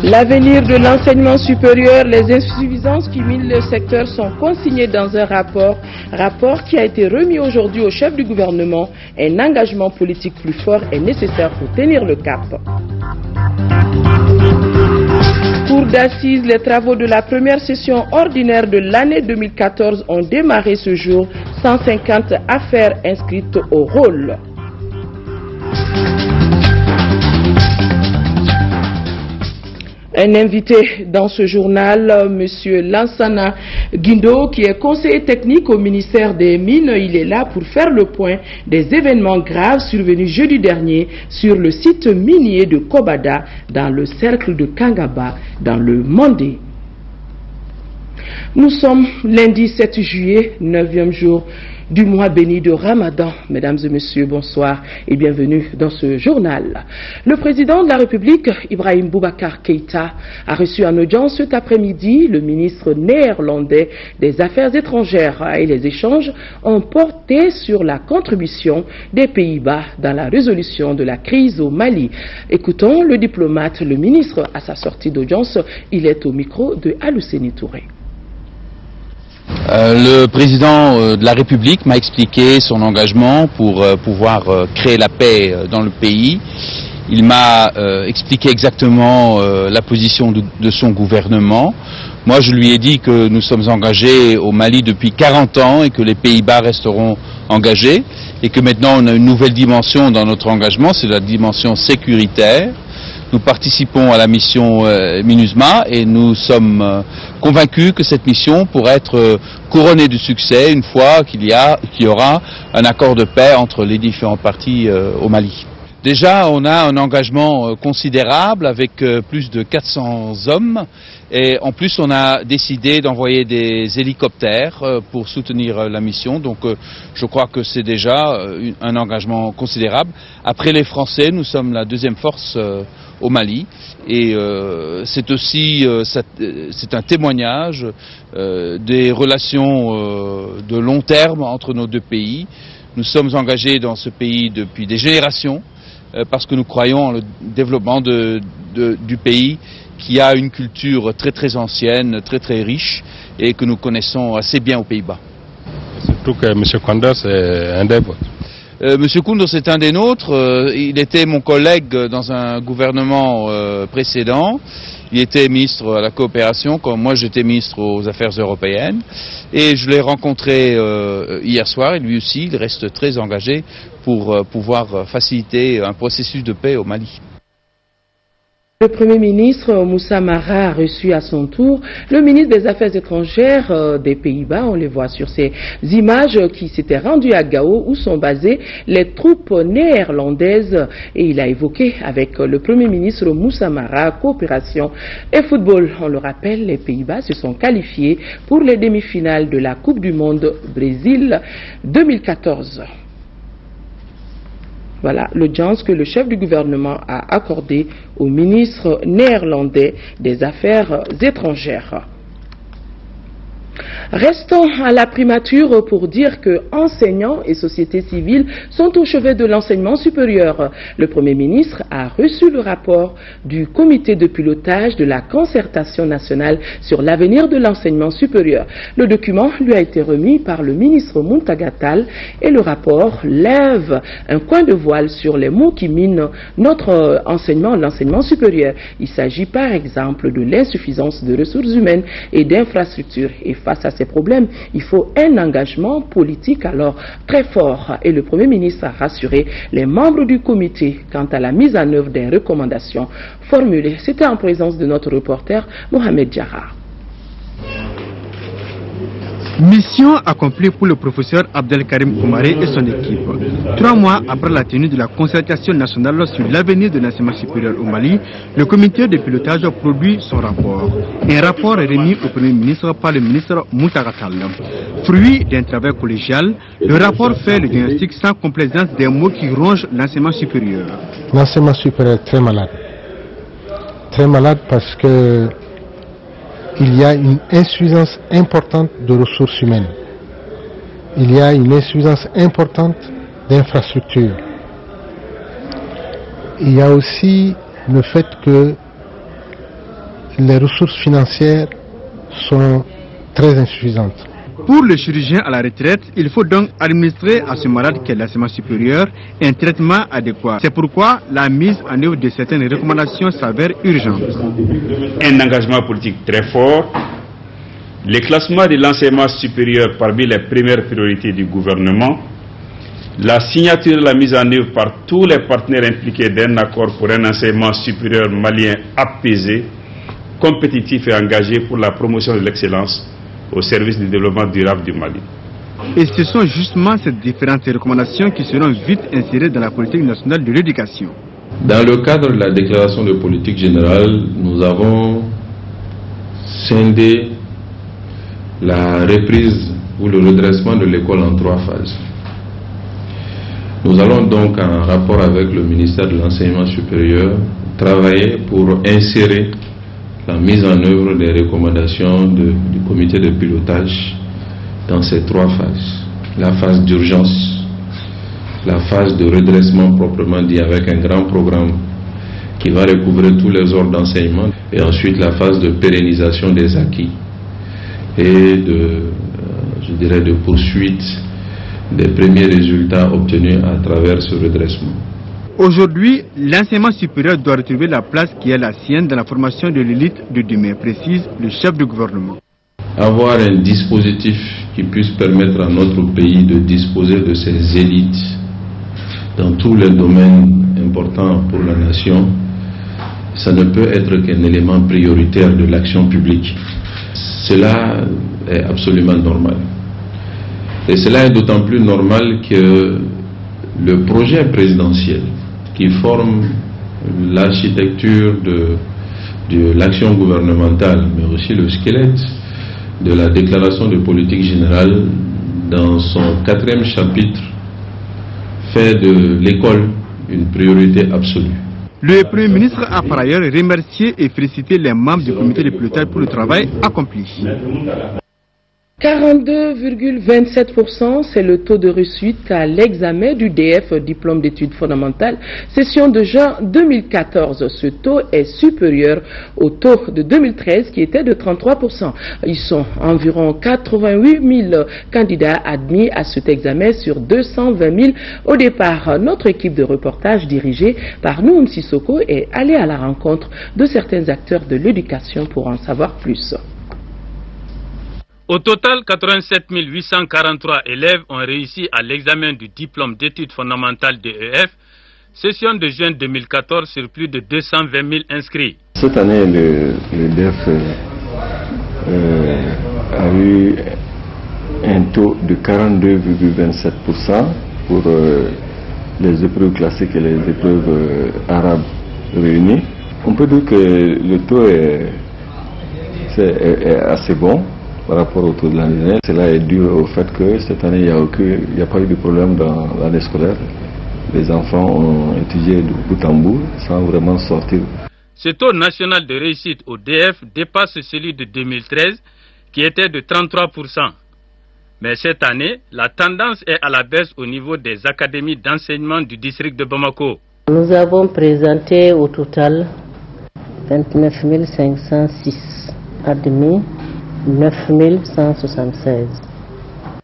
L'avenir de l'enseignement supérieur, les insuffisances qui minent le secteur sont consignées dans un rapport qui a été remis aujourd'hui au chef du gouvernement. Un engagement politique plus fort est nécessaire pour tenir le cap. Cour d'assises, les travaux de la première session ordinaire de l'année 2014 ont démarré ce jour. 150 affaires inscrites au rôle. Un invité dans ce journal, M. Lansana Guindo, qui est conseiller technique au ministère des Mines. Il est là pour faire le point des événements graves survenus jeudi dernier sur le site minier de Kobada, dans le cercle de Kangaba, dans le Mandé. Nous sommes lundi 7 juillet, 9e jour du mois béni de Ramadan. Mesdames et messieurs, bonsoir et bienvenue dans ce journal. Le président de la République, Ibrahim Boubacar Keïta, a reçu en audience cet après-midi le ministre néerlandais des Affaires étrangères, et les échanges ont porté sur la contribution des Pays-Bas dans la résolution de la crise au Mali. Écoutons le diplomate, le ministre, à sa sortie d'audience. Il est au micro de Alousseni Touré. Le président de la République m'a expliqué son engagement pour pouvoir créer la paix dans le pays. Il m'a expliqué exactement la position de son gouvernement. Moi, je lui ai dit que nous sommes engagés au Mali depuis 40 ans et que les Pays-Bas resteront engagés et que maintenant on a une nouvelle dimension dans notre engagement, c'est la dimension sécuritaire. Nous participons à la mission MINUSMA et nous sommes convaincus que cette mission pourrait être couronnée de succès une fois qu'il y aura un accord de paix entre les différentes parties au Mali. Déjà, on a un engagement considérable avec plus de 400 hommes et en plus on a décidé d'envoyer des hélicoptères pour soutenir la mission. Donc je crois que c'est déjà un engagement considérable. Après les Français, nous sommes la deuxième force au Mali et c'est aussi c'est un témoignage des relations de long terme entre nos deux pays. Nous sommes engagés dans ce pays depuis des générations parce que nous croyons en le développement du pays qui a une culture très très ancienne, très très riche et que nous connaissons assez bien aux Pays-Bas. Surtout que M. Koundouris c'est un des vôtres. Monsieur Koundouris est un des nôtres, il était mon collègue dans un gouvernement précédent, il était ministre à la coopération, comme moi j'étais ministre aux affaires européennes, et je l'ai rencontré hier soir, et lui aussi il reste très engagé pour pouvoir faciliter un processus de paix au Mali. Le Premier ministre Moussa Mara a reçu à son tour le ministre des Affaires étrangères des Pays-Bas. On les voit sur ces images qui s'étaient rendues à Gao où sont basées les troupes néerlandaises. Et il a évoqué avec le Premier ministre Moussa Mara coopération et football. On le rappelle, les Pays-Bas se sont qualifiés pour les demi-finales de la Coupe du Monde Brésil 2014. Voilà l'audience que le chef du gouvernement a accordée au ministre néerlandais des Affaires étrangères. Restons à la primature pour dire que enseignants et sociétés civiles sont au chevet de l'enseignement supérieur. Le Premier ministre a reçu le rapport du comité de pilotage de la concertation nationale sur l'avenir de l'enseignement supérieur. Le document lui a été remis par le ministre Muntaga Tall et le rapport lève un coin de voile sur les maux qui minent notre enseignement, l'enseignement supérieur. Il s'agit par exemple de l'insuffisance de ressources humaines et d'infrastructures. Et face à ces problèmes, il faut un engagement politique alors très fort. Et le Premier ministre a rassuré les membres du comité quant à la mise en œuvre des recommandations formulées. C'était en présence de notre reporter Mohamed Diarra. Mission accomplie pour le professeur Abdelkarim Koumaré et son équipe. 3 mois après la tenue de la concertation nationale sur l'avenir de l'enseignement supérieur au Mali, le comité de pilotage produit son rapport. Un rapport remis au Premier ministre par le ministre Muntaga Tall. Fruit d'un travail collégial, le rapport fait le diagnostic sans complaisance des maux qui rongent l'enseignement supérieur. L'enseignement supérieur est très malade. Très malade parce que il y a une insuffisance importante de ressources humaines. il y a une insuffisance importante d'infrastructures. Il y a aussi le fait que les ressources financières sont très insuffisantes. Pour le chirurgien à la retraite, il faut donc administrer à ce malade qui est l'enseignement supérieur un traitement adéquat. C'est pourquoi la mise en œuvre de certaines recommandations s'avère urgente. Un engagement politique très fort, le classement de l'enseignement supérieur parmi les premières priorités du gouvernement, la signature et la mise en œuvre par tous les partenaires impliqués d'un accord pour un enseignement supérieur malien apaisé, compétitif et engagé pour la promotion de l'excellence au service du développement durable du Mali. Et ce sont justement ces différentes recommandations qui seront vite insérées dans la politique nationale de l'éducation. Dans le cadre de la déclaration de politique générale, nous avons scindé la reprise ou le redressement de l'école en 3 phases. Nous allons donc, en rapport avec le ministère de l'Enseignement supérieur, travailler pour insérer la mise en œuvre des recommandations du comité de pilotage dans ces 3 phases. La phase d'urgence, la phase de redressement proprement dit avec un grand programme qui va recouvrir tous les ordres d'enseignement, et ensuite la phase de pérennisation des acquis et de poursuite des premiers résultats obtenus à travers ce redressement. Aujourd'hui, l'enseignement supérieur doit retrouver la place qui est la sienne dans la formation de l'élite de demain, précise le chef du gouvernement. Avoir un dispositif qui puisse permettre à notre pays de disposer de ces élites dans tous les domaines importants pour la nation, ça ne peut être qu'un élément prioritaire de l'action publique. Cela est absolument normal. Et cela est d'autant plus normal que le projet présidentiel qui forme l'architecture de l'action gouvernementale, mais aussi le squelette de la déclaration de politique générale, dans son 4e chapitre, fait de l'école une priorité absolue. Le Premier ministre a par ailleurs remercié et félicité les membres du comité de pilotage pour le travail accompli. 42,27%, c'est le taux de réussite à l'examen du DF, diplôme d'études fondamentales, session de juin 2014. Ce taux est supérieur au taux de 2013 qui était de 33%. Ils sont environ 88 000 candidats admis à cet examen sur 220 000 au départ. Notre équipe de reportage dirigée par Noum Sissoko est allée à la rencontre de certains acteurs de l'éducation pour en savoir plus. Au total, 87 843 élèves ont réussi à l'examen du diplôme d'études fondamentales DEF, session de juin 2014 sur plus de 220 000 inscrits. Cette année, le DEF a eu un taux de 42,27% pour les épreuves classiques et les épreuves arabes réunies. On peut dire que le taux est assez bon par rapport au taux de l'année dernière. Cela est dû au fait que cette année, il n'y a pas eu de problème dans l'année scolaire. Les enfants ont étudié de bout en bout sans vraiment sortir. Ce taux national de réussite au DF dépasse celui de 2013 qui était de 33%. Mais cette année, la tendance est à la baisse au niveau des académies d'enseignement du district de Bamako. Nous avons présenté au total 29 506 admis, 9 176.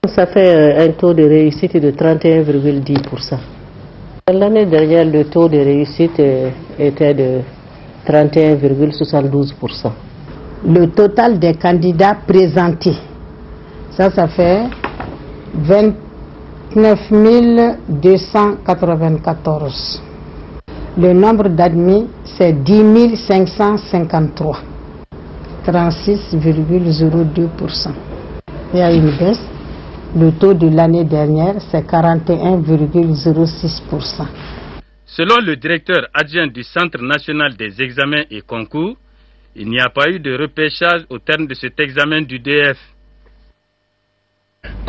Ça fait un taux de réussite de 31,10%. L'année dernière, le taux de réussite était de 31,72%. Le total des candidats présentés, ça fait 29 294. Le nombre d'admis, c'est 10 553. 36,02%. Il y a une baisse. Le taux de l'année dernière, c'est 41,06%. Selon le directeur adjoint du Centre national des examens et concours, il n'y a pas eu de repêchage au terme de cet examen du DF.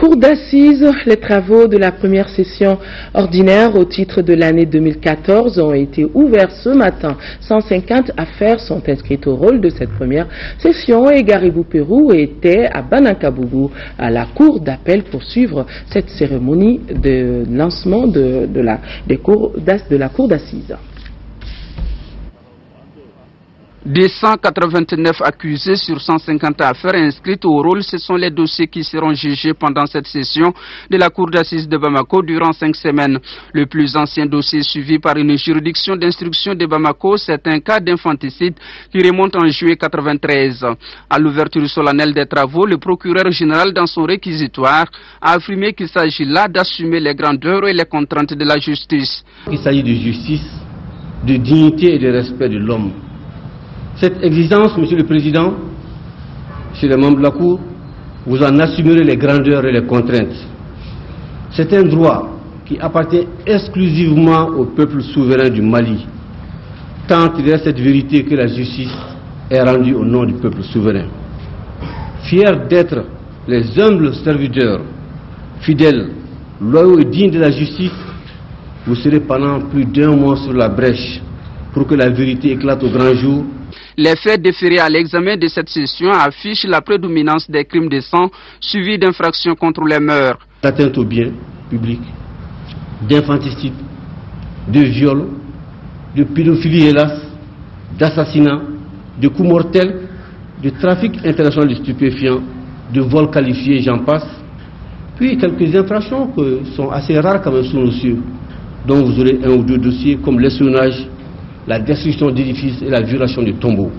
Cour d'assises, les travaux de la première session ordinaire au titre de l'année 2014 ont été ouverts ce matin. 150 affaires sont inscrites au rôle de cette première session et Garibou Pérou était à Banankabougou à la Cour d'appel pour suivre cette cérémonie de lancement de la Cour d'assises. Des 189 accusés sur 150 affaires inscrites au rôle, ce sont les dossiers qui seront jugés pendant cette session de la Cour d'assises de Bamako durant 5 semaines. Le plus ancien dossier suivi par une juridiction d'instruction de Bamako, c'est un cas d'infanticide qui remonte en juillet 1993. À l'ouverture solennelle des travaux, le procureur général dans son réquisitoire a affirmé qu'il s'agit là d'assumer les grandeurs et les contraintes de la justice. Il s'agit de justice, de dignité et de respect de l'homme. Cette exigence, Monsieur le Président, chez les membres de la Cour, vous en assumerez les grandeurs et les contraintes. C'est un droit qui appartient exclusivement au peuple souverain du Mali, tant il y a cette vérité que la justice est rendue au nom du peuple souverain. Fiers d'être les humbles serviteurs, fidèles, loyaux et dignes de la justice, vous serez pendant plus d'1 mois sur la brèche pour que la vérité éclate au grand jour. Les faits déférés à l'examen de cette session affichent la prédominance des crimes de sang suivis d'infractions contre les mœurs. D'atteinte aux biens publics, d'infanticide, de viol, de pédophilie hélas, d'assassinat, de coups mortels, de trafic international de stupéfiants, de vol qualifié, j'en passe. Puis quelques infractions qui sont assez rares quand même sous nos cieux, dont vous aurez 1 ou 2 dossiers comme l'espionnage, la destruction d'édifices et la violation de tombeaux.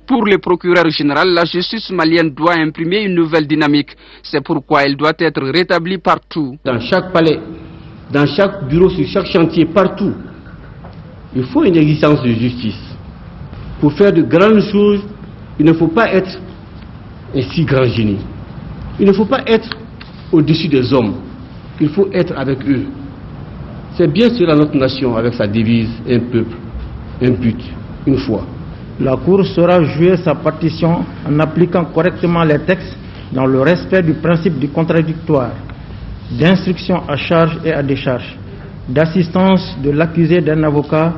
Pour le procureur général, la justice malienne doit imprimer une nouvelle dynamique. C'est pourquoi elle doit être rétablie partout. Dans chaque palais, dans chaque bureau, sur chaque chantier, partout, il faut une existence de justice. Pour faire de grandes choses, il ne faut pas être un si grand génie. Il ne faut pas être au-dessus des hommes. Il faut être avec eux. C'est bien cela notre nation avec sa devise, un peuple, un but, une foi. La Cour saura jouer sa partition en appliquant correctement les textes dans le respect du principe du contradictoire, d'instruction à charge et à décharge, d'assistance de l'accusé d'un avocat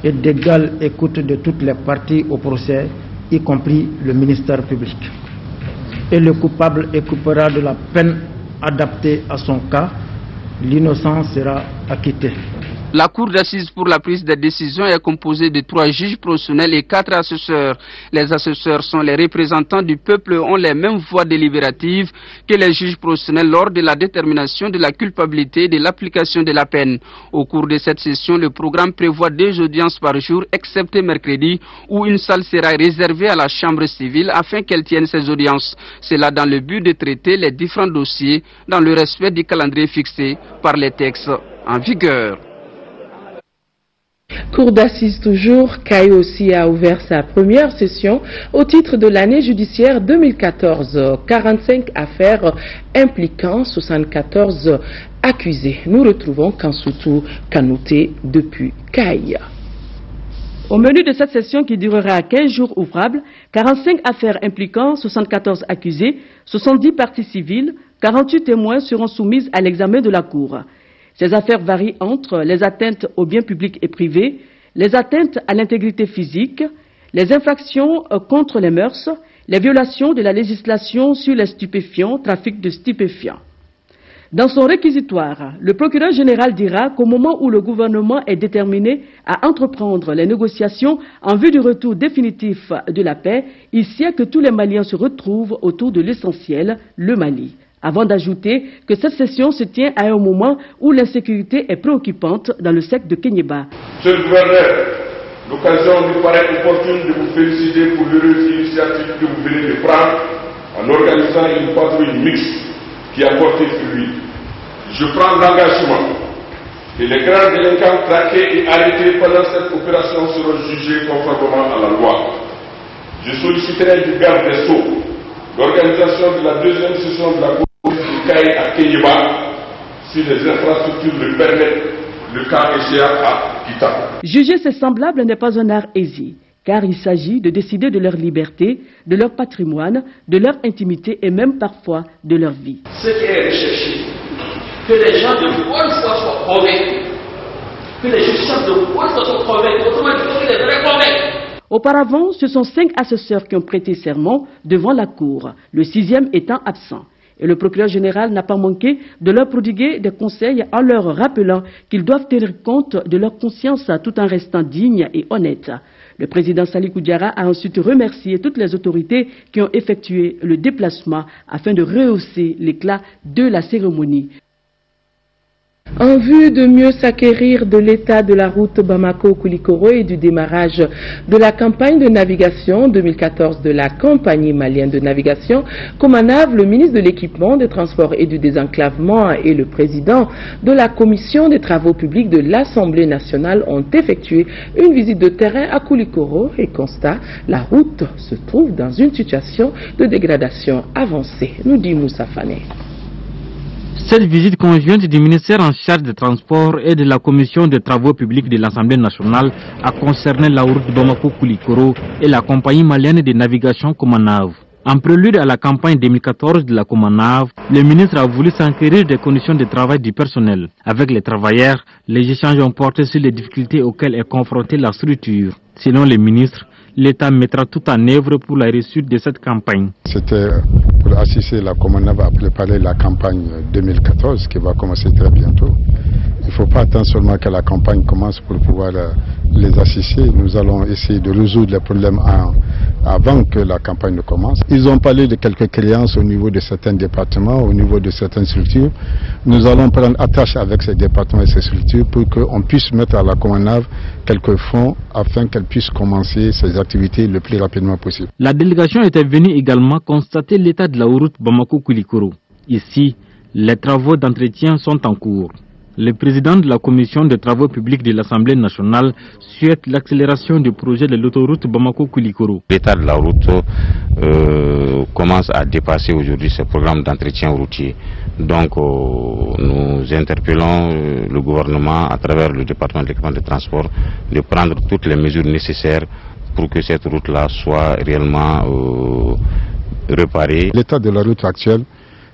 et d'égale écoute de toutes les parties au procès, y compris le ministère public. Et le coupable écoupera de la peine adaptée à son cas. L'innocent sera acquitté. La Cour d'assises pour la prise de décision est composée de 3 juges professionnels et 4 assesseurs. Les assesseurs sont les représentants du peuple et ont les mêmes voix délibératives que les juges professionnels lors de la détermination de la culpabilité et de l'application de la peine. Au cours de cette session, le programme prévoit 2 audiences par jour, excepté mercredi, où une salle sera réservée à la chambre civile afin qu'elle tienne ses audiences. C'est là dans le but de traiter les différents dossiers dans le respect du calendrier fixé par les textes en vigueur. Cour d'assises toujours, Caille aussi a ouvert sa première session au titre de l'année judiciaire 2014. 45 affaires impliquant 74 accusés. Nous retrouvons Kansoutou Kanouté depuis Caille. Au menu de cette session qui durera 15 jours ouvrables, 45 affaires impliquant 74 accusés, 70 parties civiles, 48 témoins seront soumises à l'examen de la Cour. Ces affaires varient entre les atteintes aux biens publics et privés, les atteintes à l'intégrité physique, les infractions contre les mœurs, les violations de la législation sur les stupéfiants, trafic de stupéfiants. Dans son réquisitoire, le procureur général dira qu'au moment où le gouvernement est déterminé à entreprendre les négociations en vue du retour définitif de la paix, il sait que tous les Maliens se retrouvent autour de l'essentiel, le Mali. Avant d'ajouter que cette session se tient à un moment où l'insécurité est préoccupante dans le secteur de Kéniéba. Monsieur le gouverneur, l'occasion nous paraît opportune de vous féliciter pour l'heureuse initiative que vous venez de prendre en organisant une patrouille mixte qui a porté fruit. Je prends l'engagement que les grands délinquants traqués et arrêtés pendant cette opération seront jugés conformément à la loi. Je solliciterai du garde des Sceaux l'organisation de la 2e session de la Cour à Kéniéba, si les infrastructures le permettent, le cas échéant à Kita. Juger ses semblables n'est pas un art aisé. car il s'agit de décider de leur liberté, de leur patrimoine, de leur intimité et même parfois de leur vie. Ce qui est recherché, que les gens de bonne foi soient convaincus, que les juges de bonne foi soient convaincus, autrement dit, il faut les vrais convaincre. Auparavant, ce sont 5 assesseurs qui ont prêté serment devant la Cour, le 6e étant absent. Et le procureur général n'a pas manqué de leur prodiguer des conseils en leur rappelant qu'ils doivent tenir compte de leur conscience tout en restant dignes et honnêtes. Le président Salikou Diarra a ensuite remercié toutes les autorités qui ont effectué le déplacement afin de rehausser l'éclat de la cérémonie. En vue de mieux s'acquérir de l'état de la route Bamako-Koulikoro et du démarrage de la campagne de navigation 2014 de la compagnie malienne de navigation, Komanav, le ministre de l'Équipement, des Transports et du Désenclavement et le président de la Commission des Travaux Publics de l'Assemblée nationale ont effectué une visite de terrain à Koulikoro et constat, la route se trouve dans une situation de dégradation avancée, nous dit Moussa Fane. Cette visite conjointe du ministère en charge des Transports et de la Commission des Travaux Publics de l'Assemblée nationale a concerné la route Bamako-Koulikoro et la compagnie malienne de navigation Komanav. En prélude à la campagne 2014 de la Komanav, le ministre a voulu s'enquérir des conditions de travail du personnel. Avec les travailleurs, les échanges ont porté sur les difficultés auxquelles est confrontée la structure. Selon le ministre, l'État mettra tout en œuvre pour la réussite de cette campagne. C'était pour assister la Komanav à préparer la campagne 2014 qui va commencer très bientôt. Il ne faut pas attendre seulement que la campagne commence pour pouvoir les assister. Nous allons essayer de résoudre les problèmes avant que la campagne ne commence. Ils ont parlé de quelques créances au niveau de certains départements, au niveau de certaines structures. Nous allons prendre attache avec ces départements et ces structures pour qu'on puisse mettre à la Komanav quelques fonds afin qu'elle puisse commencer ses activités le plus rapidement possible. La délégation était venue également constater l'état de la route Bamako-Koulikoro. Ici, les travaux d'entretien sont en cours. Le président de la Commission des Travaux Publics de l'Assemblée nationale souhaite l'accélération du projet de l'autoroute Bamako-Koulikoro. L'état de la route commence à dépasser aujourd'hui ce programme d'entretien routier. Donc nous interpellons le gouvernement à travers le département de l'équipement des transports de prendre toutes les mesures nécessaires pour que cette route-là soit réellement réparée. L'état de la route actuelle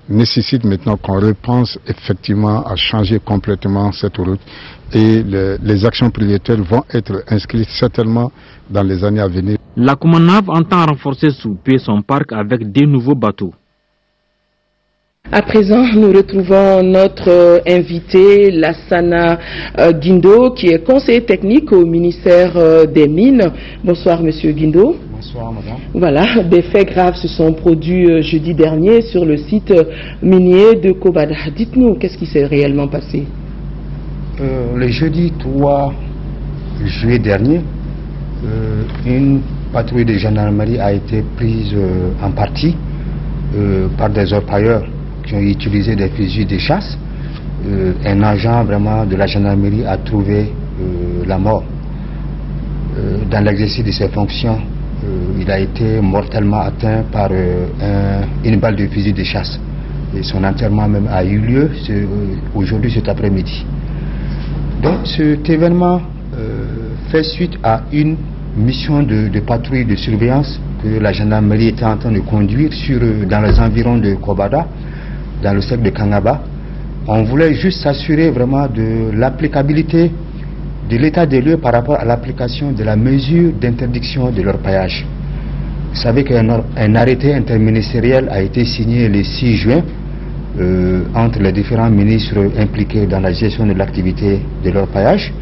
nécessite maintenant qu'on repense effectivement à changer complètement cette route et les actions prioritaires vont être inscrites certainement dans les années à venir. La Komanav entend renforcer sous peu son parc avec 2 nouveaux bateaux. À présent, nous retrouvons notre invité, Lassana Guindo, qui est conseiller technique au ministère des Mines. Bonsoir, monsieur Guindo. Bonsoir, madame. Voilà, des faits graves se sont produits jeudi dernier sur le site minier de Kobada. Dites-nous, qu'est-ce qui s'est réellement passé? Le jeudi 3 juillet dernier, une patrouille de gendarmerie a été prise en partie par des orpailleurs qui ont utilisé des fusils de chasse. Un agent vraiment de la gendarmerie a trouvé la mort. Dans l'exercice de ses fonctions, il a été mortellement atteint par une balle de fusil de chasse. Et son enterrement même a eu lieu aujourd'hui, cet après-midi. Donc cet événement fait suite à une mission de patrouille de surveillance que la gendarmerie était en train de conduire dans les environs de Kobada, dans le secteur de Kangaba. On voulait juste s'assurer vraiment de l'applicabilité de l'état des lieux par rapport à l'application de la mesure d'interdiction de l'orpaillage. Vous savez qu'un arrêté interministériel a été signé le 6 juin entre les différents ministres impliqués dans la gestion de l'activité de l'orpaillage,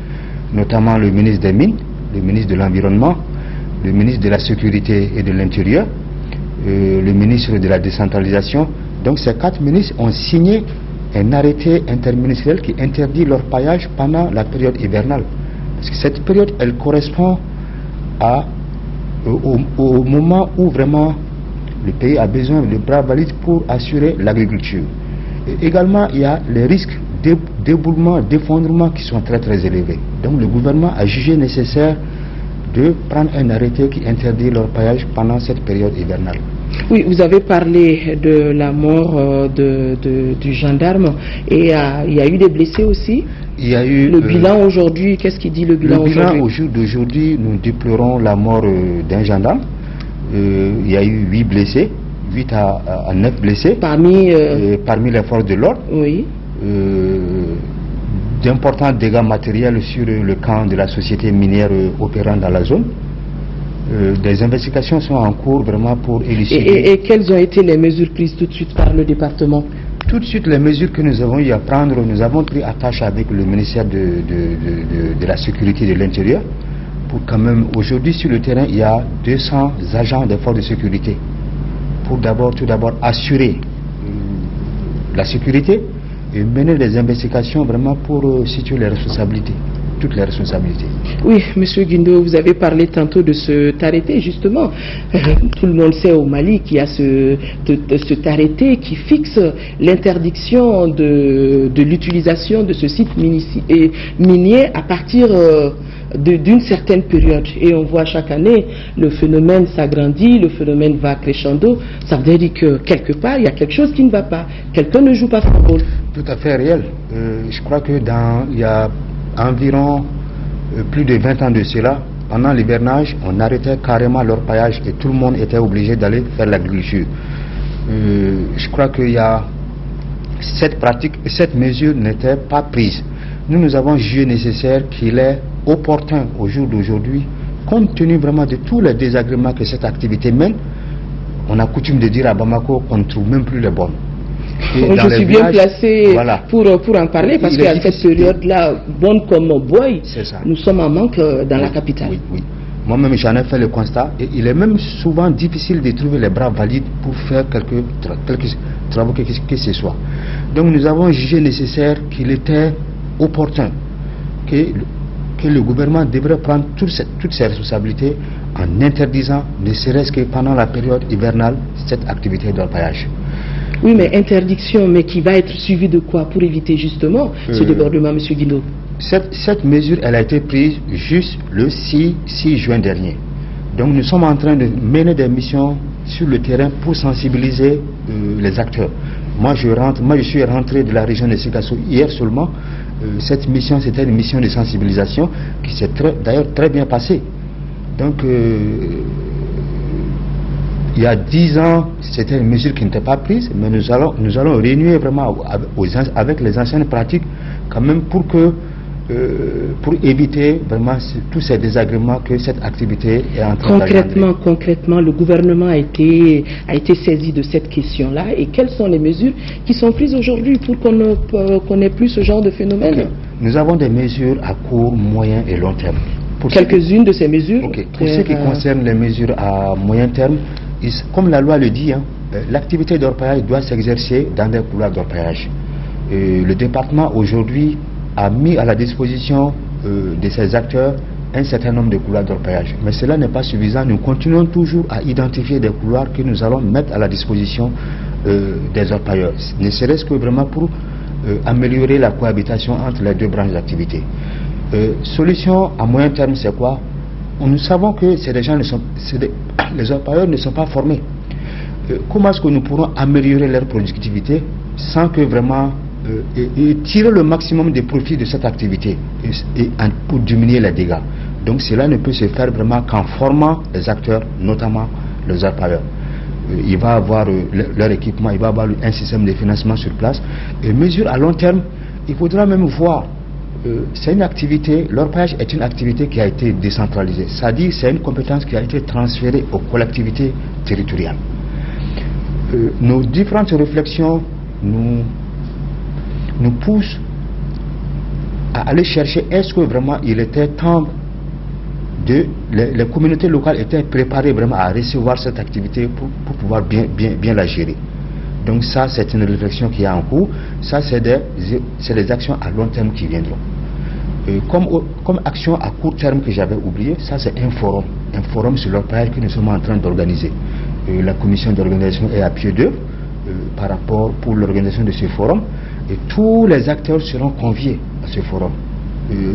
notamment le ministre des Mines, le ministre de l'Environnement, le ministre de la Sécurité et de l'Intérieur, le ministre de la Décentralisation. Donc ces 4 ministres ont signé un arrêté interministériel qui interdit l'orpaillage pendant la période hivernale. Parce que cette période, elle correspond au moment où vraiment le pays a besoin de bras valides pour assurer l'agriculture. Également, il y a les risques d'éboulement, d'effondrement qui sont très très élevés. Donc le gouvernement a jugé nécessaire de prendre un arrêté qui interdit l'orpaillage pendant cette période hivernale. Oui, vous avez parlé de la mort du gendarme et il y a eu des blessés aussi? Il y a eu, le bilan aujourd'hui, qu'est-ce qu'il dit le bilan aujourd'hui? Le bilan au jour d'aujourd'hui, nous déplorons la mort d'un gendarme. Il y a eu 8 blessés, 8 à 9 blessés. Parmi les forces de l'ordre. Oui. D'importants dégâts matériels sur le camp de la société minière opérant dans la zone. Des investigations sont en cours vraiment pour élucider. Et quelles ont été les mesures prises tout de suite par le département? Tout de suite, les mesures que nous avons eu à prendre, nous avons pris attache avec le ministère de la Sécurité et de l'Intérieur pour quand même, aujourd'hui sur le terrain, il y a 200 agents des forces de sécurité pour tout d'abord assurer la sécurité et mener des investigations vraiment pour situer les responsabilités. Toutes les responsabilités. Oui, Monsieur Guindo, vous avez parlé tantôt de cet arrêté, justement. Tout le monde sait au Mali qu'il y a cet arrêté qui fixe l'interdiction de l'utilisation de ce site minier à partir d'une certaine période. Et on voit chaque année, le phénomène s'agrandit, le phénomène va crescendo. Ça veut dire que quelque part, il y a quelque chose qui ne va pas. Quelqu'un ne joue pas son rôle. Tout à fait réel. Je crois que il y a environ plus de 20 ans de cela, pendant l'hivernage, on arrêtait carrément l'orpaillage et tout le monde était obligé d'aller faire l'agriculture. Je crois qu'il y a cette mesure n'était pas prise. Nous avons jugé nécessaire qu'il est opportun au jour d'aujourd'hui, compte tenu vraiment de tous les désagréments que cette activité mène. On a coutume de dire à Bamako qu'on ne trouve même plus les bonnes. Je suis bien placé pour en parler parce qu'à cette période-là, bonne comme boy, nous sommes en manque dans la capitale. Oui. Moi-même, j'en ai fait le constat et il est même souvent difficile de trouver les bras valides pour faire quelques travaux que ce soit. Donc nous avons jugé nécessaire qu'il était opportun que le gouvernement devrait prendre toutes ses responsabilités en interdisant, ne serait-ce que pendant la période hivernale, cette activité d'orpaillage. Oui, mais interdiction, mais qui va être suivie de quoi pour éviter justement ce débordement, M. Guindo? Cette mesure, elle a été prise juste le 6 juin dernier. Donc nous sommes en train de mener des missions sur le terrain pour sensibiliser les acteurs. Moi je suis rentré de la région de Sikasso hier seulement. Cette mission, c'était une mission de sensibilisation qui s'est d'ailleurs très bien passée. Donc il y a 10 ans, c'était une mesure qui n'était pas prise, mais nous allons renouer vraiment avec les anciennes pratiques quand même pour éviter vraiment tous ces désagréments que cette activité est en train d'engendrer. Concrètement, le gouvernement a été saisi de cette question-là et quelles sont les mesures qui sont prises aujourd'hui pour qu'on n'ait plus ce genre de phénomène? Nous avons des mesures à court, moyen et long terme. Quelques-unes de ces mesures? Pour ce qui concerne les mesures à moyen terme, comme la loi le dit, l'activité d'orpaillage doit s'exercer dans des couloirs d'orpaillage. Le département aujourd'hui a mis à la disposition de ses acteurs un certain nombre de couloirs d'orpaillage. Mais cela n'est pas suffisant. Nous continuons toujours à identifier des couloirs que nous allons mettre à la disposition des orpailleurs. Ne serait-ce que vraiment pour améliorer la cohabitation entre les deux branches d'activité. Solution à moyen terme, c'est quoi? Nous savons que les orpailleurs ne sont pas formés. Comment est-ce que nous pourrons améliorer leur productivité sans que vraiment et tirer le maximum de profit de cette activité pour diminuer les dégâts? Donc cela ne peut se faire vraiment qu'en formant les acteurs, notamment les orpailleurs. Il va avoir leur équipement, il va avoir un système de financement sur place. Et mesure à long terme, il faudra même voir. C'est une activité, l'orpaillage est une activité qui a été décentralisée. C'est-à-dire c'est une compétence qui a été transférée aux collectivités territoriales. Nos différentes réflexions nous poussent à aller chercher est-ce que vraiment il était temps les communautés locales étaient préparées vraiment à recevoir cette activité pour pouvoir bien la gérer. Donc ça, c'est une réflexion qui est en cours. Ça, c'est des actions à long terme qui viendront. Comme action à court terme que j'avais oublié, ça c'est un forum sur l'orpaillage que nous sommes en train d'organiser. La commission d'organisation est à pied d'œuvre par rapport pour l'organisation de ce forum et tous les acteurs seront conviés à ce forum.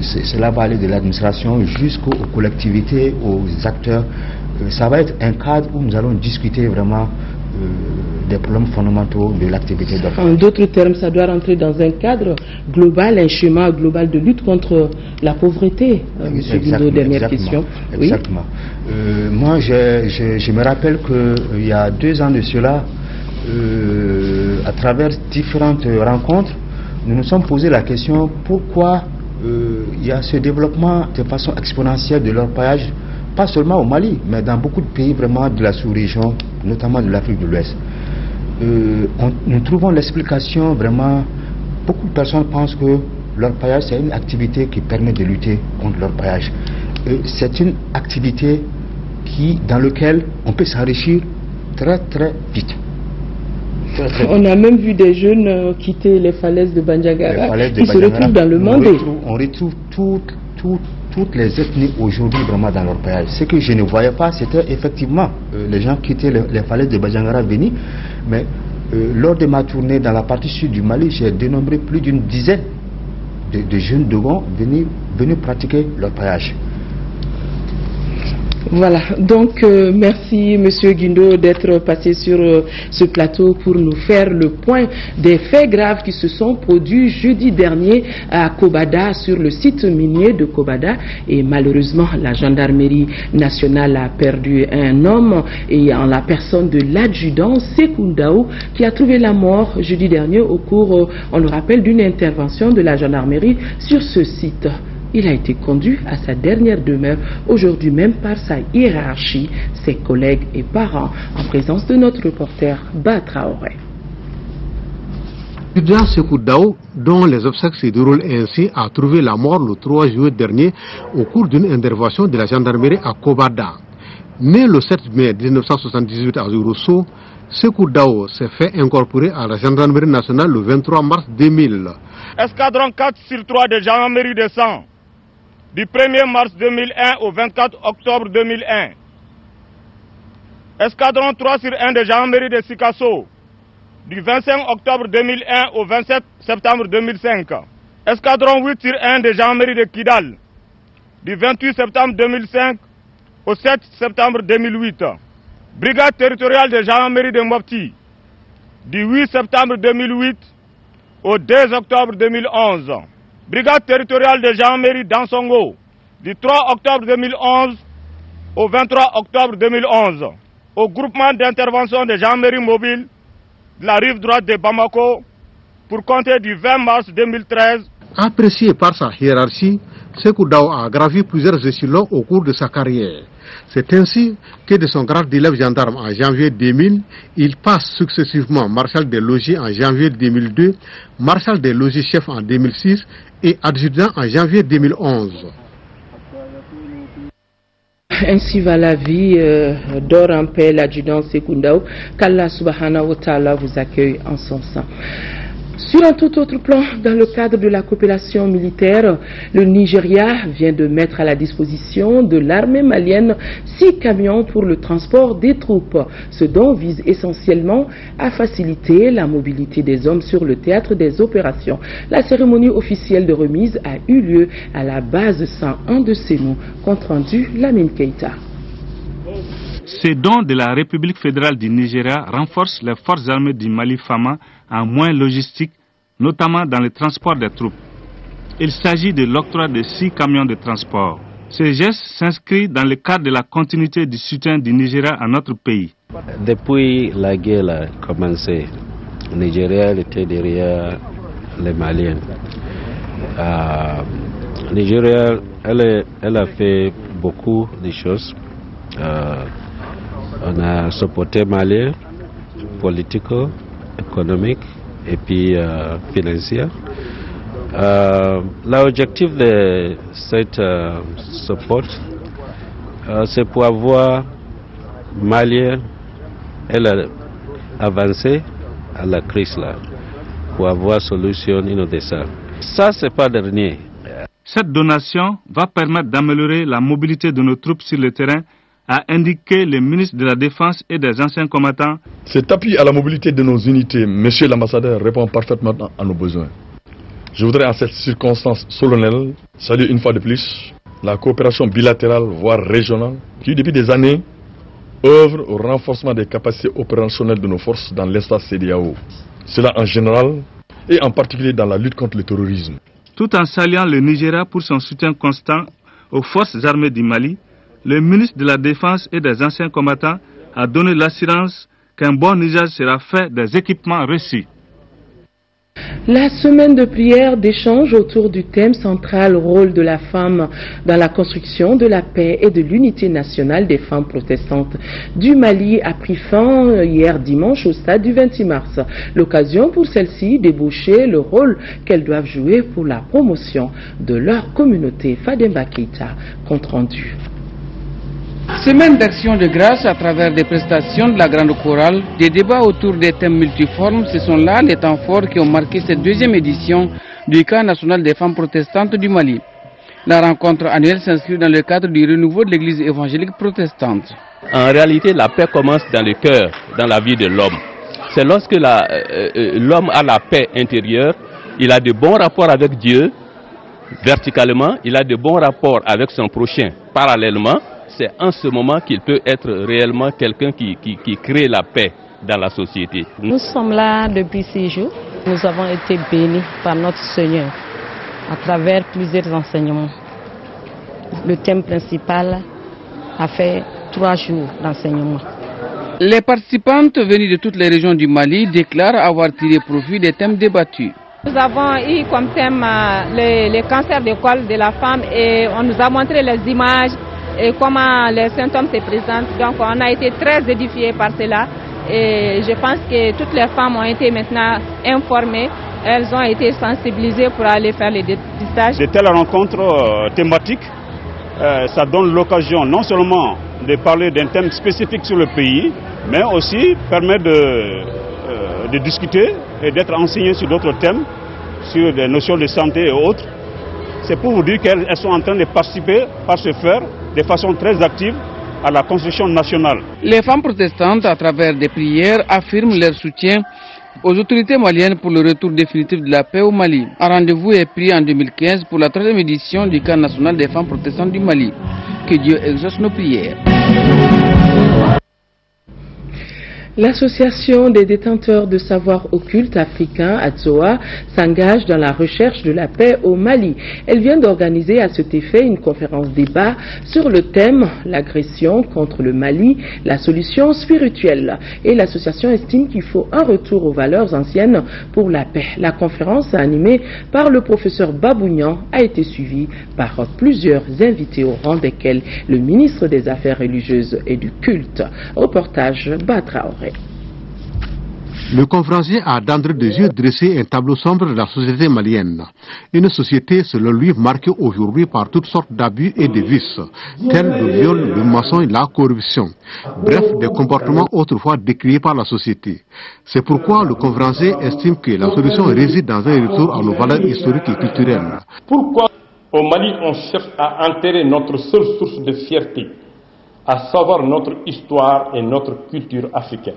Cela va aller de l'administration jusqu'aux collectivités, aux acteurs. Ça va être un cadre où nous allons discuter vraiment des problèmes fondamentaux de l'activité d'orpaillage. En d'autres termes, ça doit rentrer dans un cadre global, un schéma global de lutte contre la pauvreté. Monsieur Guindo, dernière question. Exactement. Oui. Moi, je me rappelle qu'il y a 2 ans de cela, à travers différentes rencontres, nous nous sommes posé la question pourquoi il y a ce développement de façon exponentielle de l'orpaillage, pas seulement au Mali, mais dans beaucoup de pays vraiment de la sous-région, notamment de l'Afrique de l'Ouest. Nous trouvons l'explication vraiment, beaucoup de personnes pensent que l'orpaillage c'est une activité qui permet de lutter contre l'orpaillage. C'est une activité dans laquelle on peut s'enrichir très très vite. On a même vu des jeunes quitter les falaises de Bandiagara qui se retrouvent dans le monde. On retrouve toutes les ethnies aujourd'hui vraiment dans l'orpaillage. Ce que je ne voyais pas, c'était effectivement les gens quittaient les falaises de Bandiagara venus, mais lors de ma tournée dans la partie sud du Mali, j'ai dénombré plus d'une dizaine de jeunes Dogons venus pratiquer l'orpaillage. Voilà, donc merci Monsieur Guindo d'être passé sur ce plateau pour nous faire le point des faits graves qui se sont produits jeudi dernier à Kobada, sur le site minier de Kobada, et malheureusement la gendarmerie nationale a perdu un homme, et en la personne de l'adjudant Sekou Ndao, qui a trouvé la mort jeudi dernier au cours, on le rappelle, d'une intervention de la gendarmerie sur ce site. Il a été conduit à sa dernière demeure aujourd'hui même par sa hiérarchie, ses collègues et parents, en présence de notre reporter Batraoré. L'adjudant Sekou Ndao, dont les obsèques se déroulent ainsi, a trouvé la mort le 3 juillet dernier au cours d'une intervention de la gendarmerie à Kobada. Né le 7 mai 1978 à Zourosso, Sekou Ndao s'est fait incorporer à la gendarmerie nationale le 23 mars 2000. Escadron 4/3 de gendarmerie de Sang, du 1er mars 2001 au 24 octobre 2001. Escadron 3/1 de gendarmerie de Sikasso, du 25 octobre 2001 au 27 septembre 2005. Escadron 8/1 de gendarmerie de Kidal, du 28 septembre 2005 au 7 septembre 2008. Brigade territoriale de gendarmerie de Mopti, du 8 septembre 2008 au 2 octobre 2011. Brigade territoriale de gendarmerie d'Ansongo, du 3 octobre 2011 au 23 octobre 2011. Au groupement d'intervention de gendarmerie mobile de la rive droite de Bamako, pour compter du 20 mars 2013. Apprécié par sa hiérarchie, Sekou Ndao a gravi plusieurs échelons au cours de sa carrière. C'est ainsi que de son grade d'élève gendarme en janvier 2000, il passe successivement marshal des logis en janvier 2002, marshal des logis chef en 2006 et adjudant en janvier 2011. Ainsi va la vie, dort en paix l'adjudant Sekou Ndao, qu'Allah subhanahu wa ta'ala vous accueille en son sein. Sur un tout autre plan, dans le cadre de la coopération militaire, le Nigeria vient de mettre à la disposition de l'armée malienne 6 camions pour le transport des troupes, ce dont vise essentiellement à faciliter la mobilité des hommes sur le théâtre des opérations. La cérémonie officielle de remise a eu lieu à la base 101 de Sénou, compte rendu Lamine Keita. Ces dons de la République fédérale du Nigeria renforcent les forces armées du Mali Fama en moyens logistiques, notamment dans le transport des troupes. Il s'agit de l'octroi de 6 camions de transport. Ce geste s'inscrit dans le cadre de la continuité du soutien du Nigeria à notre pays. Depuis la guerre a commencé, le Nigeria était derrière les Maliens. Le Nigeria, elle a fait beaucoup de choses. On a supporté Mali, politique, économique et puis financier. L'objectif de cette support, c'est pour avoir Mali avancer à la crise là, pour avoir solution de ça. Ça, c'est pas dernier. Cette donation va permettre d'améliorer la mobilité de nos troupes sur le terrain, a indiqué le ministre de la Défense et des anciens combattants. Cet appui à la mobilité de nos unités, monsieur l'ambassadeur, répond parfaitement à nos besoins. Je voudrais en cette circonstance solennelle saluer une fois de plus la coopération bilatérale, voire régionale, qui depuis des années œuvrent au renforcement des capacités opérationnelles de nos forces dans l'espace CEDEAO. Cela en général et en particulier dans la lutte contre le terrorisme. Tout en saluant le Nigeria pour son soutien constant aux forces armées du Mali, le ministre de la Défense et des anciens combattants a donné l'assurance qu'un bon usage sera fait des équipements reçus. La semaine de prière d'échange autour du thème central rôle de la femme dans la construction de la paix et de l'unité nationale des femmes protestantes du Mali a pris fin hier dimanche au stade du 26 mars. L'occasion pour celles-ci d'ébaucher le rôle qu'elles doivent jouer pour la promotion de leur communauté. Fademba Keita, compte rendu. Semaine d'action de grâce à travers des prestations de la grande chorale, des débats autour des thèmes multiformes, ce sont là les temps forts qui ont marqué cette deuxième édition du camp national des femmes protestantes du Mali. La rencontre annuelle s'inscrit dans le cadre du renouveau de l'église évangélique protestante. En réalité, la paix commence dans le cœur, dans la vie de l'homme. C'est lorsque l'homme a la paix intérieure, il a de bons rapports avec Dieu, verticalement, il a de bons rapports avec son prochain, parallèlement. C'est en ce moment qu'il peut être réellement quelqu'un qui crée la paix dans la société. Nous sommes là depuis 6 jours. Nous avons été bénis par notre Seigneur à travers plusieurs enseignements. Le thème principal a fait 3 jours d'enseignement. Les participantes venues de toutes les régions du Mali déclarent avoir tiré profit des thèmes débattus. Nous avons eu comme thème les cancers du col de la femme et on nous a montré les images et comment les symptômes se présentent. Donc on a été très édifiés par cela et je pense que toutes les femmes ont été maintenant informées, elles ont été sensibilisées pour aller faire les dépistages. De telles rencontres thématiques, ça donne l'occasion non seulement de parler d'un thème spécifique sur le pays, mais aussi permet de discuter et d'être enseigné sur d'autres thèmes, sur des notions de santé et autres. C'est pour vous dire qu'elles sont en train de participer par ce faire de façon très active à la construction nationale. Les femmes protestantes, à travers des prières, affirment leur soutien aux autorités maliennes pour le retour définitif de la paix au Mali. Un rendez-vous est pris en 2015 pour la 3e édition du camp national des femmes protestantes du Mali. Que Dieu exauce nos prières. L'association des détenteurs de savoirs occultes africains, ATSOA, s'engage dans la recherche de la paix au Mali. Elle vient d'organiser à cet effet une conférence débat sur le thème « L'agression contre le Mali, la solution spirituelle ». Et l'association estime qu'il faut un retour aux valeurs anciennes pour la paix. La conférence, animée par le professeur Babounian, a été suivie par plusieurs invités au rang desquels le ministre des Affaires religieuses et du culte. Reportage Batraoré. Le conférencier a d'entrée de jeu dressé un tableau sombre de la société malienne. Une société, selon lui, marquée aujourd'hui par toutes sortes d'abus et de vices, tels le viol, le mensonge et la corruption. Bref, des comportements autrefois décriés par la société. C'est pourquoi le conférencier estime que la solution réside dans un retour à nos valeurs historiques et culturelles. Pourquoi au Mali on cherche à enterrer notre seule source de fierté, à savoir notre histoire et notre culture africaine?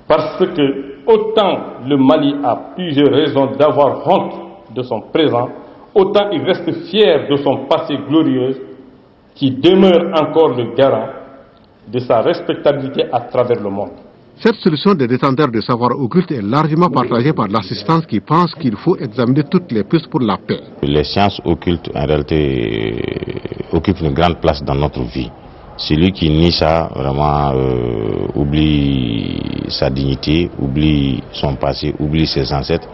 Parce que autant le Mali a plusieurs raisons d'avoir honte de son présent, autant il reste fier de son passé glorieux qui demeure encore le garant de sa respectabilité à travers le monde. Cette solution des détenteurs de savoir occulte est largement partagée par l'assistance qui pense qu'il faut examiner toutes les pistes pour la paix. Les sciences occultes en réalité occupent une grande place dans notre vie. Celui qui nie ça, vraiment, oublie sa dignité, oublie son passé, oublie ses ancêtres,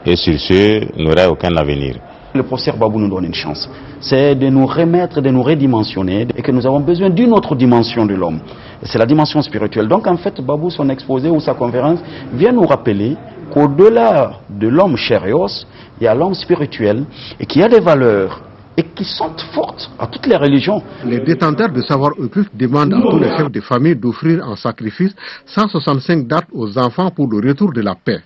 et sur ce, n'aurait aucun avenir. Le professeur Babou nous donne une chance, c'est de nous remettre, de nous redimensionner, et que nous avons besoin d'une autre dimension de l'homme. C'est la dimension spirituelle. Donc en fait, Babou, son exposé ou sa conférence, vient nous rappeler qu'au-delà de l'homme chair et os, il y a l'homme spirituel, et qu'il y a des valeurs et qui sont fortes à toutes les religions. Les détenteurs de savoir occulte demandent à tous les chefs de famille d'offrir en sacrifice 165 dates aux enfants pour le retour de la paix.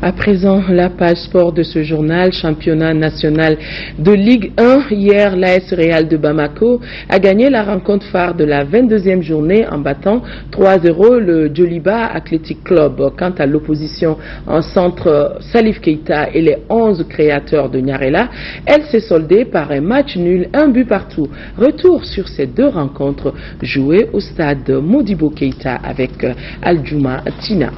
À présent, la page sport de ce journal, championnat national de Ligue 1. Hier, l'AS Real de Bamako a gagné la rencontre phare de la 22e journée en battant 3-0 le Djoliba Athletic Club. Quant à l'opposition en centre Salif Keita et les 11 créateurs de Nyarela, elle s'est soldée par un match nul, un but partout. Retour sur ces deux rencontres jouées au stade Modibo Keita avec Aljuma Tina.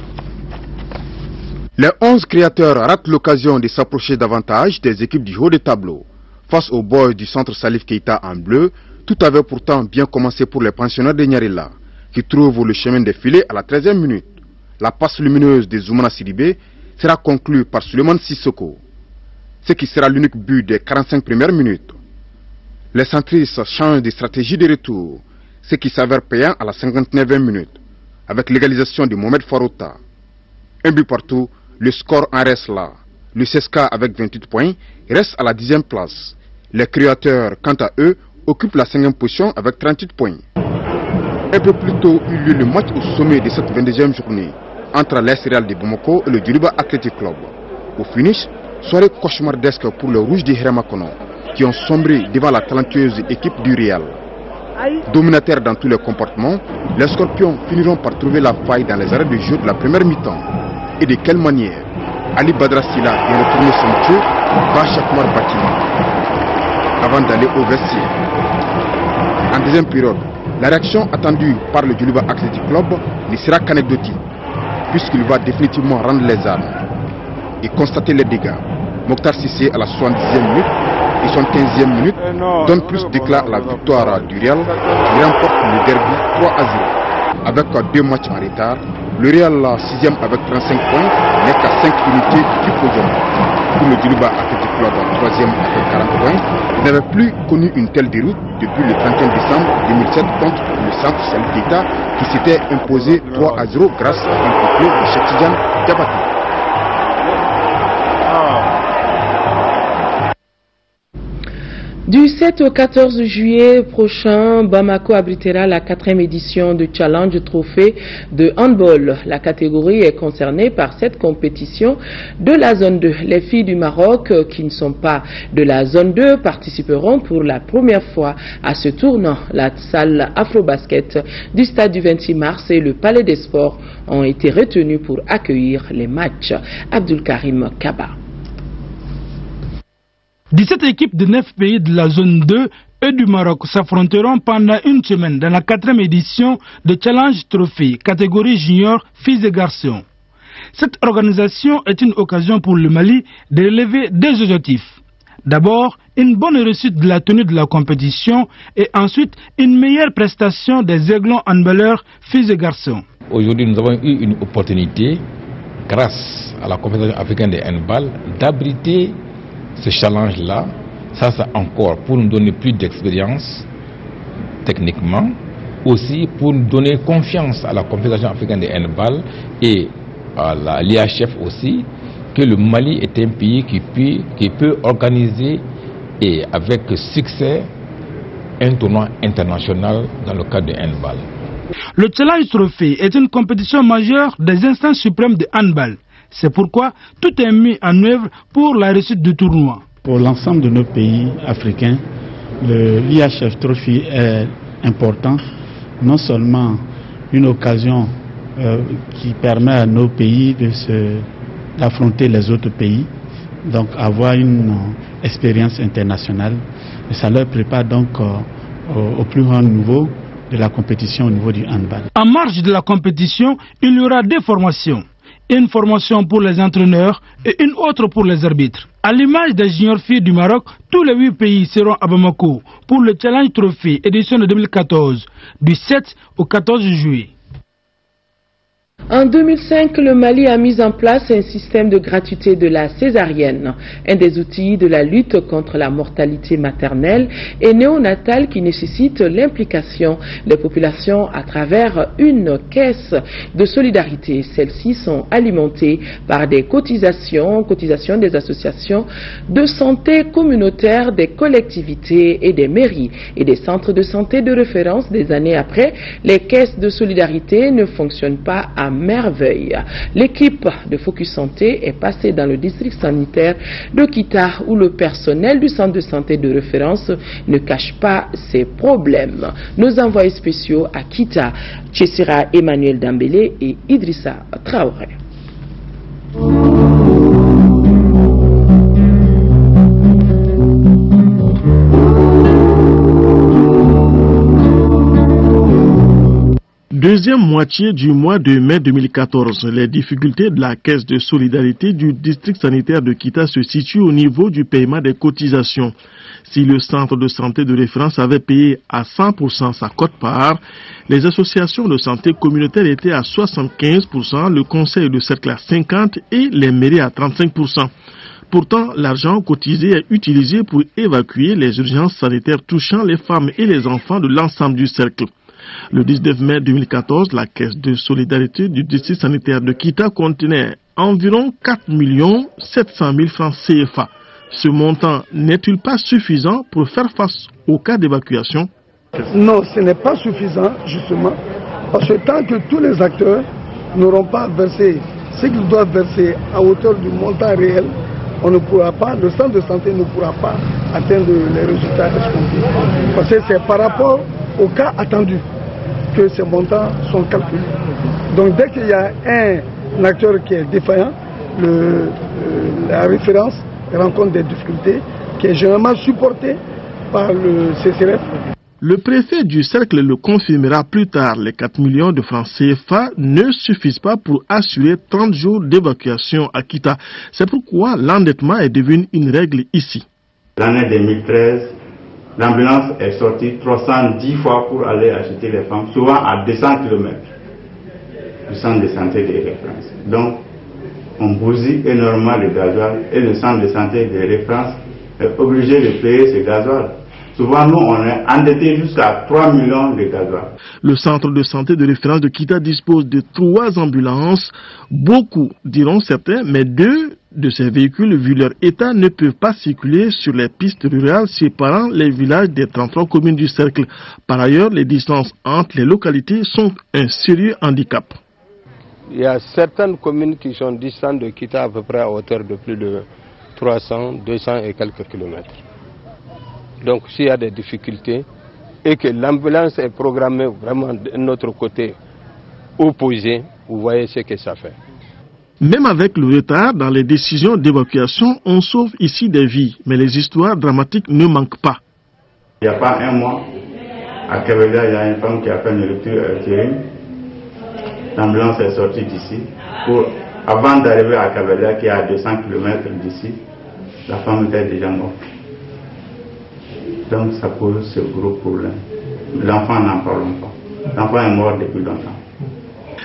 Les 11 créateurs ratent l'occasion de s'approcher davantage des équipes du haut de tableau. Face aux boys du centre Salif Keita en bleu, tout avait pourtant bien commencé pour les pensionnaires de Nyarela, qui trouvent le chemin des filets à la 13e minute. La passe lumineuse de Zoumana Sidibé sera conclue par Suleiman Sissoko, ce qui sera l'unique but des 45 premières minutes. Les centristes changent de stratégie de retour, ce qui s'avère payant à la 59e minute, avec l'égalisation de Mohamed Farouta. Un but partout, le score en reste là. Le CSKA avec 28 points reste à la 10e place. Les créateurs, quant à eux, occupent la 5e position avec 38 points. Un peu plus tôt eut lieu le match au sommet de cette 22e journée entre l'AS Real de Bamako et le Djoliba Athletic Club. Au finish, soirée cauchemardesque pour les Rouges de Hiramakono, qui ont sombré devant la talentueuse équipe du Real. Dominataires dans tous les comportements, les Scorpions finiront par trouver la faille dans les arrêts de jeu de la première mi-temps. Et de quelle manière? Ali Badrasila vient retourner son jeu, Bachakoumar Bakima, avant d'aller au vestiaire. En deuxième période, la réaction attendue par le Djoliba Athletic Club ne sera qu'anecdotique, puisqu'il va définitivement rendre les armes et constater les dégâts. Mokhtar Sissé à la 70e minute et 75e minute donne plus d'éclat à la victoire du Real qui remporte le derby 3-0. Avec 2 matchs en retard, le Real 6e avec 35 points n'est qu'à 5 unités du podium. Pour le Djoliba Athletic Club 3e avec 40 points, il n'avait plus connu une telle déroute depuis le 31 décembre 2007 contre le centre Salif Keita qui s'était imposé 3-0 grâce à un complot de Cheikh Tidiane Diabaté. Du 7 au 14 juillet prochain, Bamako abritera la 4e édition du Challenge Trophée de handball. La catégorie est concernée par cette compétition de la zone 2. Les filles du Maroc qui ne sont pas de la zone 2 participeront pour la première fois à ce tournant. La salle Afrobasket du stade du 26 mars et le Palais des Sports ont été retenus pour accueillir les matchs. Abdul Karim Kaba. 17 équipes de 9 pays de la zone 2 et du Maroc s'affronteront pendant une semaine dans la 4e édition de Challenge Trophy, catégorie junior filles et garçons. Cette organisation est une occasion pour le Mali de relever 2 objectifs. D'abord, une bonne réussite de la tenue de la compétition et ensuite une meilleure prestation des aiglons handballeurs filles et garçons. Aujourd'hui, nous avons eu une opportunité, grâce à la Confédération africaine de handball, d'abriter ce challenge-là. Ça encore pour nous donner plus d'expérience techniquement, aussi pour nous donner confiance à la Confédération africaine de handball et à l'IHF aussi, que le Mali est un pays qui peut organiser et avec succès un tournoi international dans le cadre de handball. Le Challenge Trophy est une compétition majeure des instances suprêmes de handball. C'est pourquoi tout est mis en œuvre pour la réussite du tournoi. Pour l'ensemble de nos pays africains, l'IHF Trophy est important, non seulement une occasion qui permet à nos pays d'affronter les autres pays, donc avoir une expérience internationale, mais ça leur prépare donc au plus haut niveau de la compétition au niveau du handball. En marge de la compétition, il y aura 2 formations. Une formation pour les entraîneurs et une autre pour les arbitres. À l'image des juniors filles du Maroc, tous les 8 pays seront à Bamako pour le Challenge Trophy édition de 2014, du 7 au 14 juillet. En 2005, le Mali a mis en place un système de gratuité de la césarienne, un des outils de la lutte contre la mortalité maternelle et néonatale qui nécessite l'implication des populations à travers une caisse de solidarité. Celles-ci sont alimentées par des cotisations des associations de santé communautaires, des collectivités et des mairies et des centres de santé de référence. Des années après, les caisses de solidarité ne fonctionnent pas à à merveille. L'équipe de Focus Santé est passée dans le district sanitaire de Kita où le personnel du centre de santé de référence ne cache pas ses problèmes. Nos envoyés spéciaux à Kita, Tchessira Emmanuel Dambélé et Idrissa Traoré. Deuxième moitié du mois de mai 2014, les difficultés de la caisse de solidarité du district sanitaire de Kita se situent au niveau du paiement des cotisations. Si le centre de santé de référence avait payé à 100% sa quote-part, les associations de santé communautaire étaient à 75%, le conseil de cercle à 50% et les mairies à 35%. Pourtant, l'argent cotisé est utilisé pour évacuer les urgences sanitaires touchant les femmes et les enfants de l'ensemble du cercle. Le 19 mai 2014, la caisse de solidarité du district sanitaire de Kita contenait environ 4 700 000 francs CFA. Ce montant n'est-il pas suffisant pour faire face au cas d'évacuation? Non, ce n'est pas suffisant, justement, parce que tant que tous les acteurs n'auront pas versé ce qu'ils doivent verser à hauteur du montant réel, on ne pourra pas, le centre de santé ne pourra pas atteindre les résultats escomptés. Parce que c'est par rapport au cas attendu que ces montants sont calculés. Donc dès qu'il y a un acteur qui est défaillant, la référence rencontre des difficultés qui est généralement supportée par le CCRF. Le préfet du cercle le confirmera plus tard. Les 4 millions de francs CFA ne suffisent pas pour assurer 30 jours d'évacuation à Kita. C'est pourquoi l'endettement est devenu une règle ici. L'année 2013, l'ambulance est sortie 310 fois pour aller acheter les femmes, souvent à 200 km du centre de santé de référence. Donc, on bousille énormément le gasoil et le centre de santé de référence est obligé de payer ce gasoil. Souvent, nous, on est endetté jusqu'à 3 millions de gasoil. Le centre de santé de référence de Kita dispose de 3 ambulances. Beaucoup, diront certains, mais 2 de ces véhicules, vu leur état, ne peuvent pas circuler sur les pistes rurales séparant les villages des 33 communes du cercle. Par ailleurs, les distances entre les localités sont un sérieux handicap. Il y a certaines communes qui sont distantes de Kita à peu près à hauteur de plus de 300, 200 et quelques kilomètres. Donc s'il y a des difficultés et que l'ambulance est programmée vraiment de notre côté opposé, vous voyez ce que ça fait. Même avec le retard dans les décisions d'évacuation, on sauve ici des vies, mais les histoires dramatiques ne manquent pas. Il n'y a pas un mois, à Kabelia, il y a une femme qui a fait une rupture utérine. L'ambulance est sortie d'ici. Avant d'arriver à Kabelia, qui est à 200 km d'ici, la femme était déjà morte. Donc ça pose ce gros problème. L'enfant n'en parle pas. L'enfant est mort depuis longtemps.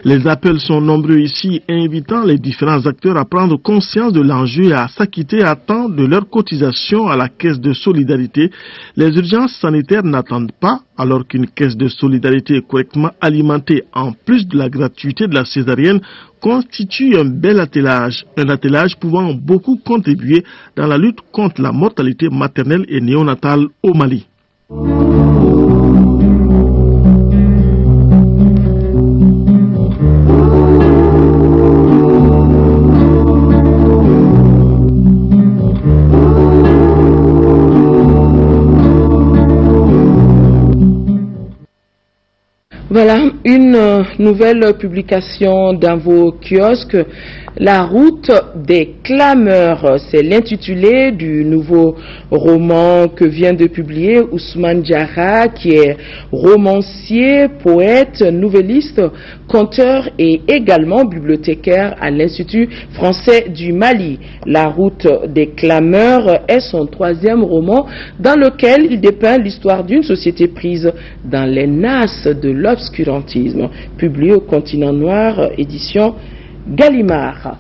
Les appels sont nombreux ici, invitant les différents acteurs à prendre conscience de l'enjeu et à s'acquitter à temps de leur cotisation à la caisse de solidarité. Les urgences sanitaires n'attendent pas, alors qu'une caisse de solidarité correctement alimentée, en plus de la gratuité de la césarienne, constitue un bel attelage. Un attelage pouvant beaucoup contribuer dans la lutte contre la mortalité maternelle et néonatale au Mali. Voilà, une nouvelle publication dans vos kiosques. La route des clameurs, c'est l'intitulé du nouveau roman que vient de publier Ousmane Diarra, qui est romancier, poète, nouvelliste, conteur et également bibliothécaire à l'Institut français du Mali. La route des clameurs est son 3e roman dans lequel il dépeint l'histoire d'une société prise dans les nasses de l'obscurantisme, publié au Continent Noir, édition Gallimard.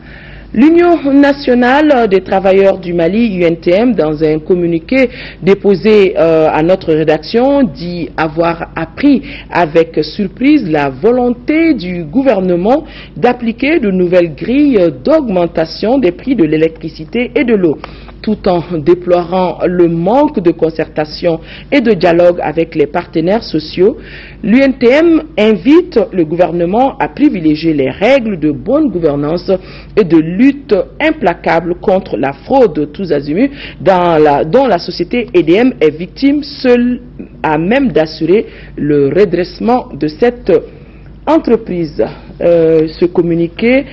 L'Union nationale des travailleurs du Mali, UNTM, dans un communiqué déposé à notre rédaction, dit avoir appris avec surprise la volonté du gouvernement d'appliquer de nouvelles grilles d'augmentation des prix de l'électricité et de l'eau. Tout en déplorant le manque de concertation et de dialogue avec les partenaires sociaux, l'UNTM invite le gouvernement à privilégier les règles de bonne gouvernance et de lutte implacable contre la fraude tous azimuts dont la société EDM est victime, seule à même d'assurer le redressement de cette entreprise. Ce communiqué,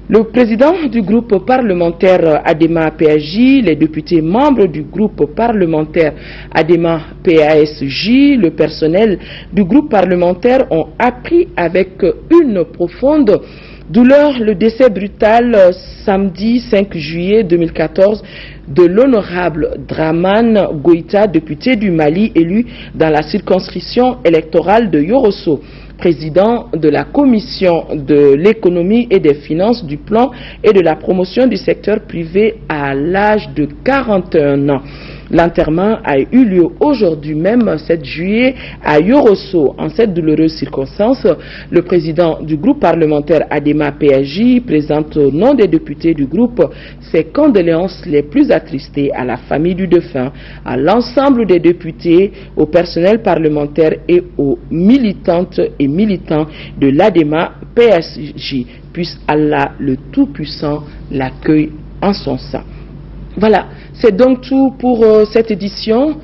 le président du groupe parlementaire ADEMA-PAJ, les députés membres du groupe parlementaire ADEMA-PASJ, le personnel du groupe parlementaire ont appris avec une profonde douleur le décès brutal samedi 5 juillet 2014 de l'honorable Dramane Goïta, député du Mali élu dans la circonscription électorale de Yorosso, président de la commission de l'économie et des finances, du plan et de la promotion du secteur privé à l'âge de 41 ans. L'enterrement a eu lieu aujourd'hui même, 7 juillet, à Yorosso. En cette douloureuse circonstance, le président du groupe parlementaire ADEMA-PAJ présente au nom des députés du groupe ses condoléances les plus attristées à la famille du défunt, à l'ensemble des députés, au personnel parlementaire et aux militantes et militants de l'ADEMA-PASJ. Puisse Allah le Tout-Puissant l'accueille en son sein. Voilà, c'est donc tout pour cette édition.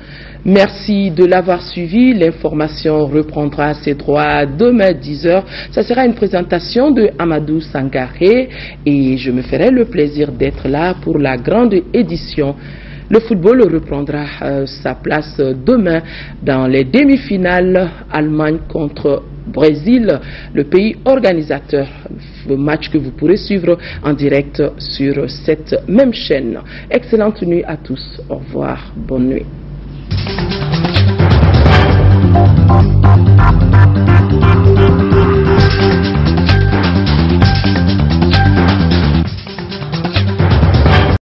Merci de l'avoir suivi. L'information reprendra ses droits demain 10h. Ça sera une présentation de Amadou Sangaré et je me ferai le plaisir d'être là pour la grande édition. Le football reprendra sa place demain dans les demi-finales, Allemagne contre Brésil, le pays organisateur. Le match que vous pourrez suivre en direct sur cette même chaîne. Excellente nuit à tous. Au revoir. Bonne nuit.